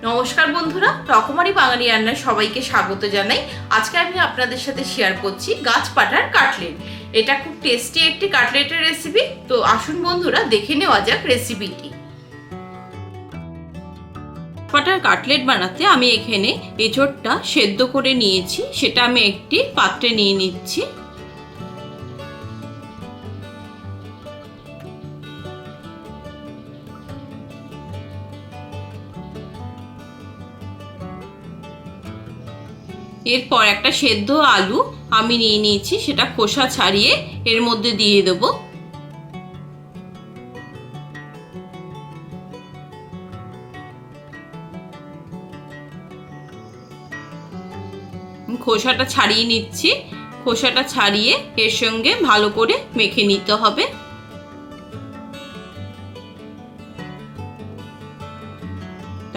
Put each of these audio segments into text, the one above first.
নমস্কার বন্ধুরা, রকমারি বাঙালি রান্নার সবাইকে স্বাগত জানাই। আজকে আমি আপনাদের সাথে শেয়ার করছি গাছ পাঠার কাটলেট। এটা খুব টেস্টি একটি কাটলেটের রেসিপি। তো আসুন বন্ধুরা, দেখে নেওয়া যাক রেসিপিটি। পাঠার কাটলেট বানাতে আমি এখানে এঁচোড়টা সেদ্ধ করে নিয়েছি, সেটা আমি একটি পাত্রে নিয়ে নিচ্ছি। এরপর একটা সেদ্ধ আলু আমি নিয়ে নিয়েছি, সেটা খোসা ছাড়িয়ে এর মধ্যে দিয়ে দেব। খোসাটা ছাড়িয়ে নিচ্ছি। খোসাটা ছাড়িয়ে এর সঙ্গে ভালো করে মেখে নিতে হবে।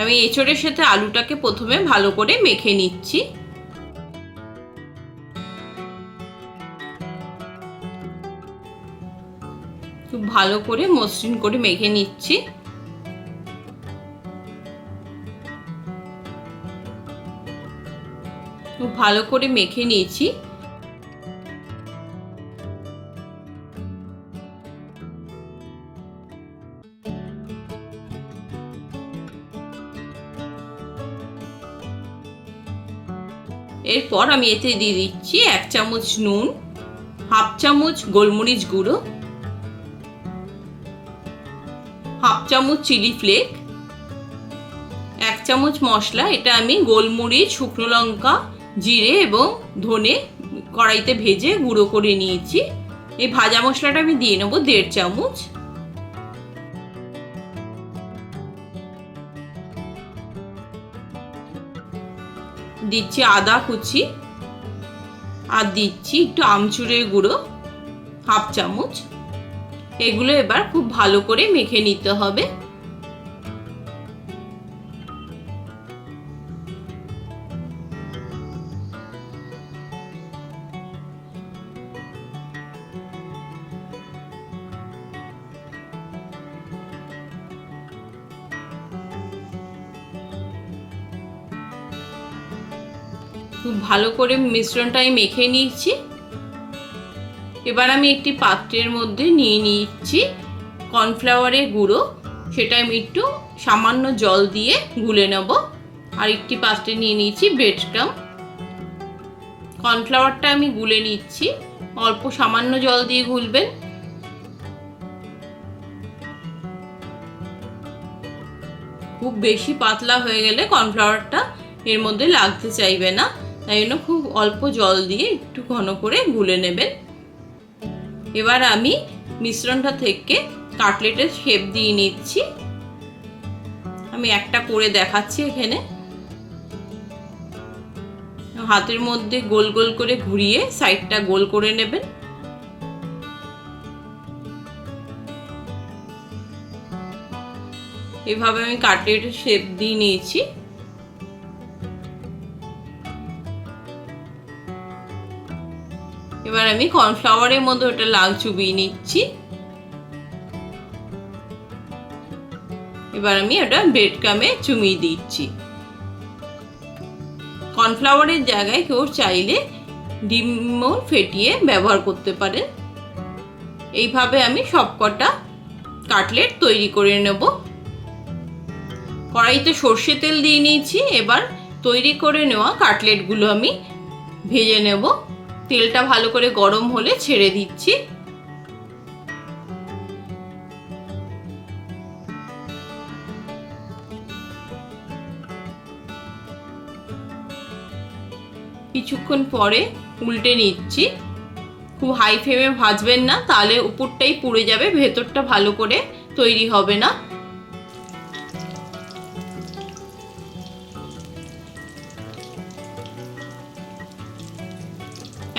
আমি এঁচোড়ের সাথে আলুটাকে প্রথমে ভালো করে মেখে নিচ্ছি। খুব ভালো করে মসৃণ করে মেখে নিচ্ছি। খুব ভালো করে মেখে নিয়েছি। এরপর আমি এতে দিয়ে দিচ্ছি 1 চামচ নুন, হাফ চামচ গোলমরিচ গুঁড়ো, হাফ চামচ চিলি ফ্লেক, 1 চামচ মশলা। এটা আমি গোলমরিচ, শুকনো লঙ্কা, জিরে এবং ধনে কড়াইতে ভেজে গুঁড়ো করে নিয়েছি। এই ভাজা মশলাটা আমি দিয়ে নেব 1.5 চামচ। দিচ্ছি আদা কুচি, আর দিচ্ছি একটু আমচুরের গুঁড়ো, হাফ চামচ। এগুলো এবার খুব ভালো করে মেখে নিতে হবে। খুব ভালো করে মিশ্রণটা আমি মেখে নিয়েছি। এবার আমি একটি পাত্রের মধ্যে নিয়ে নিচ্ছি কর্নফ্লাওয়ারের গুঁড়ো, সেটা আমি একটু সামান্য জল দিয়ে গুলে নেব। আর একটি পাত্রে নিয়ে নিচ্ছি ব্রেড ক্রাম্ব। কর্নফ্লাওয়ারটা আমি গুলে নিচ্ছি, অল্প সামান্য জল দিয়ে গুলবেন। খুব বেশি পাতলা হয়ে গেলে কর্নফ্লাওয়ারটা এর মধ্যে লাগতে চাইবে না, তাই জন্য খুব অল্প জল দিয়ে একটু ঘন করে গুলে নেবেন। এবার আমি মিশ্রণটা থেকে কাটলেটের শেপ দিয়ে নিচ্ছি। আমি একটা করে দেখাচ্ছি এখানে। হাতের মধ্যে গোল গোল করে ঘুরিয়ে সাইডটা গোল করে নেবেন। এভাবে আমি কাটলেটের শেপ দিয়ে নিয়েছি। এবার আমি কর্নফ্লাওয়ারের মধ্যে ওটা লাল চুবিয়ে নিচ্ছি। এবার আমি ওটা ব্রেড ক্রাম্বে চুমিয়ে দিচ্ছি। কর্নফ্লাওয়ারের জায়গায় কেউ চাইলে ডিমও ফেটিয়ে ব্যবহার করতে পারেন। এইভাবে আমি সবকটা কাটলেট তৈরি করে নেব। কড়াইতে সর্ষে তেল দিয়ে নিয়েছি। এবার তৈরি করে নেওয়া কাটলেটগুলো আমি ভেজে নেব। তেলটা ভালো করে গরম হলে ছেড়ে দিচ্ছি। কিছুক্ষণ পরে উল্টে নিচ্ছি। খুব হাই ফ্লেমে ভাজবেন না, তাহলে উপরটাই পুড়ে যাবে, ভেতরটা ভালো করে তৈরি হবে না।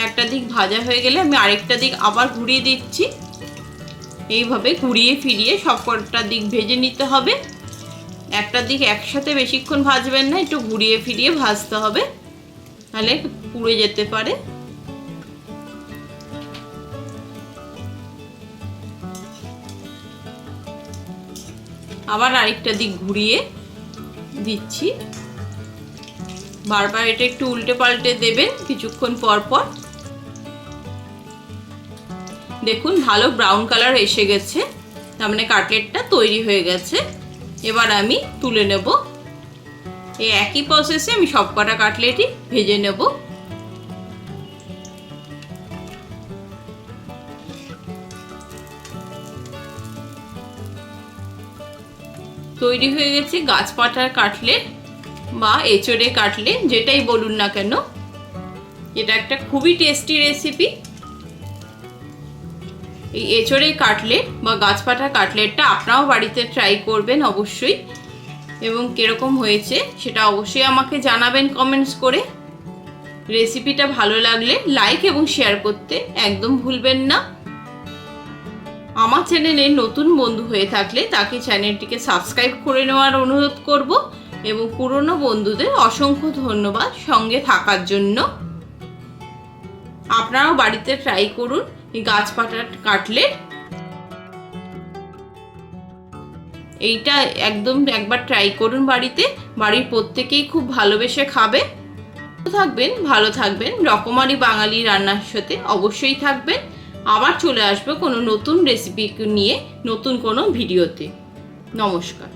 একটা দিক ভাজা হয়ে গেলে আমি আরেকটা দিক আবার ঘুরিয়ে দিচ্ছি। এইভাবে ঘুরিয়ে ফিরিয়ে সবকটা দিক ভেজে নিতে হবে। একটা দিক একসাথে বেশিক্ষণ ভাজবেন না, একটু ঘুরিয়ে ফিরিয়ে ভাজতে হবে, তাহলে পুড়ে যেতে পারে। আবার আরেকটা দিক ঘুরিয়ে দিচ্ছি। বারবার এটা একটু উল্টে পাল্টে দেবেন কিছুক্ষণ পর পর। দেখুন ভালো ব্রাউন কালার এসে গেছে, তার মানে কাটলেটটা তৈরি হয়ে গেছে। এবার আমি তুলে নেব। এই একই প্রসেসে আমি সবকটা কাটলেটই ভেজে নেব। তৈরি হয়ে গেছে গাছ পাঠার কাটলেট বা এঁচোড়ে কাটলেট, যেটাই বলুন না কেন। এটা একটা খুবই টেস্টি রেসিপি। এই এঁচোড়ে কাটলেট বা গাছ পাঠার কাটলেটটা আপনারাও বাড়িতে ট্রাই করবেন অবশ্যই, এবং কিরকম হয়েছে সেটা অবশ্যই আমাকে জানাবেন কমেন্টস করে। রেসিপিটা ভালো লাগলে লাইক এবং শেয়ার করতে একদম ভুলবেন না। আমার চ্যানেলে নতুন বন্ধু হয়ে থাকলে তাকে চ্যানেলটিকে সাবস্ক্রাইব করে নেওয়ার অনুরোধ করব, এবং পুরনো বন্ধুদের অসংখ্য ধন্যবাদ সঙ্গে থাকার জন্য। আপনারাও বাড়িতে ট্রাই করুন এই গাছ পাঠার কাটলেট। এইটা একদম একবার ট্রাই করুন বাড়িতে, বাড়ির প্রত্যেকেই খুব ভালোবেসে খাবে। থাকবেন, ভালো থাকবেন, রকমারি বাঙালি রান্নার সাথে অবশ্যই থাকবেন। আবার চলে আসবো কোনো নতুন রেসিপি নিয়ে নতুন কোনো ভিডিওতে। নমস্কার।